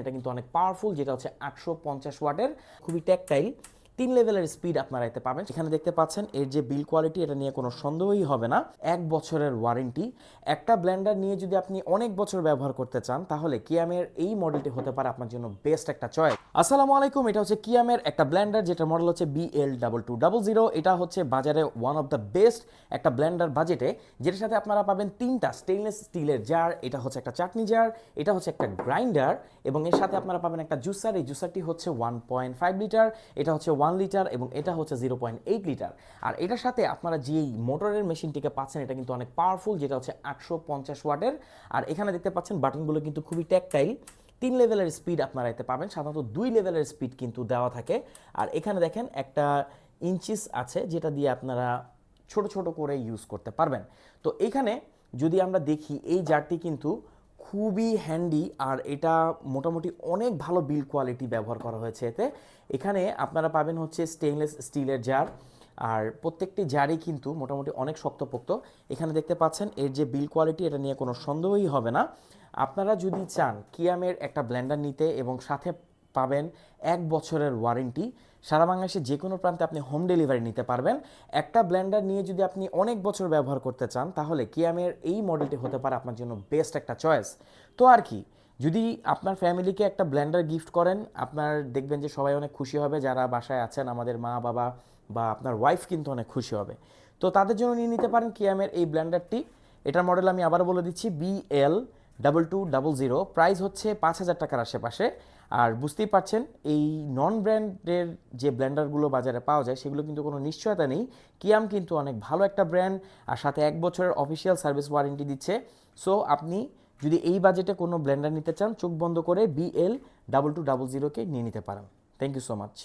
এটা কিন্তু অনেক পাওয়ারফুল, যেটা হচ্ছে 850 ওয়াটের, খুবই ট্যাকটাইল, 3 লেভেলের স্পিড আপনারা এতে পাবেন। এখানে দেখতে পাচ্ছেন এর যে বিল কোয়ালিটি, এটা নিয়ে কোনো সন্দেহই হবে না। 1 বছরের ওয়ারেন্টি। একটা ব্লেন্ডার নিয়ে যদি আপনি অনেক বছর ব্যবহার করতে চান, তাহলে কিয়ামের এই মডেলটি হতে পারে আপনার জন্য বেস্ট একটা চয়েস। আসসালামু আলাইকুম, এটা হচ্ছে কিয়ামের একটা ব্লেন্ডার, যেটা মডেল হচ্ছে BL2200। এটা হচ্ছে বাজারে ওয়ান অফ দ্য বেস্ট একটা ব্লেন্ডার বাজেটে, যেটার সাথে আপনারা পাবেন 3টা স্টেইনলেস স্টিলের জার। এটা হচ্ছে একটা চাটনি জার, এটা হচ্ছে একটা গ্রাইন্ডার, এবং এর সাথে আপনারা পাবেন একটা জুসার। এই জুসারটি হচ্ছে 1.5 লিটার, এটা হচ্ছে 1 লিটার, এবং এটা হচ্ছে 0.8 লিটার। আর এটার সাথে আপনারা যেই মোটরের মেশিনটিকে পাচ্ছেন, এটা কিন্তু অনেক পাওয়ারফুল, যেটা হচ্ছে 850 ওয়াটের। আর এখানে দেখতে পাচ্ছেন বাটনগুলো কিন্তু খুবই ট্যাকটাইল। 3 লেভেলের স্পিড আপনারা এতে পাবেন, সাধারণত 2 লেভেলের স্পিড কিন্তু দেওয়া থাকে। আর এখানে দেখেন একটা ইঞ্চিস আছে, যেটা দিয়ে আপনারা ছোট ছোট করে ইউজ করতে পারবেন। তো এখানে যদি আমরা দেখি, এই জারটি কিন্তু খুবই হ্যান্ডি, আর এটা মোটামুটি অনেক ভালো বিল কোয়ালিটি ব্যবহার করা হয়েছে এতে। এখানে আপনারা পাবেন হচ্ছে স্টেইনলেস স্টিলের জার, আর প্রত্যেকটি জারই কিন্তু মোটামুটি অনেক শক্তপোক্ত। এখানে দেখতে পাচ্ছেন এর যে বিল কোয়ালিটি, এটা নিয়ে কোনো সন্দেহই হবে না। আপনারা যদি চান কিয়ামের একটা ব্লেন্ডার নিতে এবং সাথে পাবেন 1 বছরের ওয়ারেন্টি, সারা বাংলাদেশে যে কোনো প্রান্তে আপনি হোম ডেলিভারি নিতে পারবেন। একটা ব্লেন্ডার নিয়ে যদি আপনি অনেক বছর ব্যবহার করতে চান, তাহলে কিয়ামের এই মডেলটি হতে পারে আপনার জন্য বেস্ট একটা চয়েস। তো আর কি, যদি আপনার ফ্যামিলিকে একটা ব্লেন্ডার গিফট করেন, আপনার দেখবেন যে সবাই অনেক খুশি হবে। যারা বাসায় আছেন, আমাদের মা বাবা বা আপনার ওয়াইফ কিন্তু অনেক খুশি হবে। তো তাদের জন্য নিয়ে নিতে পারেন কিয়ামের এই ব্লেন্ডারটি। এটার মডেল আমি আবার বলে দিচ্ছি, BL2200। প্রাইস হচ্ছে 5,000 টাকার আশেপাশে। আর বুঝতেই পারছেন, এই নন ব্র্যান্ডের যে ব্লেন্ডারগুলো বাজারে পাওয়া যায়, সেগুলো কিন্তু কোনো নিশ্চয়তা নেই। কিয়াম কিন্তু অনেক ভালো একটা ব্র্যান্ড, আর সাথে 1 বছরের অফিসিয়াল সার্ভিস ওয়ারেন্টি দিচ্ছে। সো আপনি যদি এই বাজেটে কোনো ব্লেন্ডার নিতে চান, চোখ বন্ধ করে BL2200কে নিয়ে নিতে পারেন। Thank you so much.